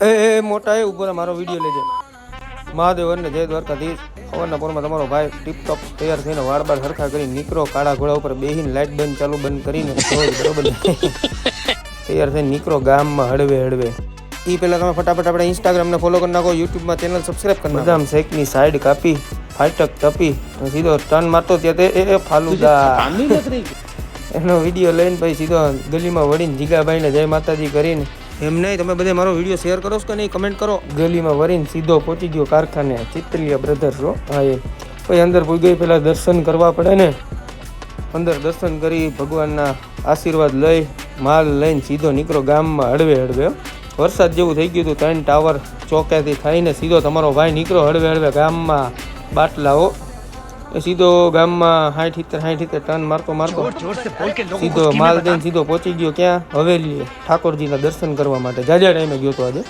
એ મોટા એ ઉપર મારો વિડીયો લેજે. મહાદેવ ને જય દ્વારકાધીશ. સવારના પોરમાં તમારો ભાઈ ટીપટોપ તૈયાર થઈને વાળ બાળ સરખા કરીને નીકળો, કાળા ઘોડા ઉપર બેહીને લાઇટ બંધ ચાલુ બંધ કરીને બરોબર તૈયાર થઈને નીકળો ગામમાં હળવે હળવે. એ પહેલાં તમે ફટાફટ આપણે ઇન્સ્ટાગ્રામને ફોલો કરી નાખો, યુટ્યુબમાં ચેનલ સબસ્ક્રાઈબ કરી નાખો. બદામ શેકની સાઈડ કાપી ફાટક તપી સીધો ટર્ન મારતો ત્યાં એ ફાલુદા એનો વિડીયો લઈને પછી સીધો ગલીમાં વળીને જીગાભાઈને જય માતાજી કરીને. એમ નહીં, તમે બધે મારો વિડીયો શેર કરો છો કે નહીં કમેન્ટ કરો. ગલીમાં વળીને સીધો પહોંચી ગયો કારખાને, ચિત્તલિયા બ્રધર્સ. હા એ પછી અંદર પૂગી પહેલાં દર્શન કરવા પડે ને. અંદર દર્શન કરી ભગવાનના આશીર્વાદ લઈ માલ લઈને સીધો નીકળો ગામમાં હળવે હળવે. વરસાદ જેવું થઈ ગયું હતું, 3 ટાવર ચોક્યાથી થઈને સીધો તમારો ભાઈ નીકળો હળવે હળવે ગામમાં બાટલાઓ. સીધો ગામમાં 60-70 ટન મારતો સીધો માલ દઈને સીધો પહોંચી ગયો ક્યાં હવેલી ઠાકોરજીના દર્શન કરવા માટે. જાજા ટાઈમે ગયો હતો આજે.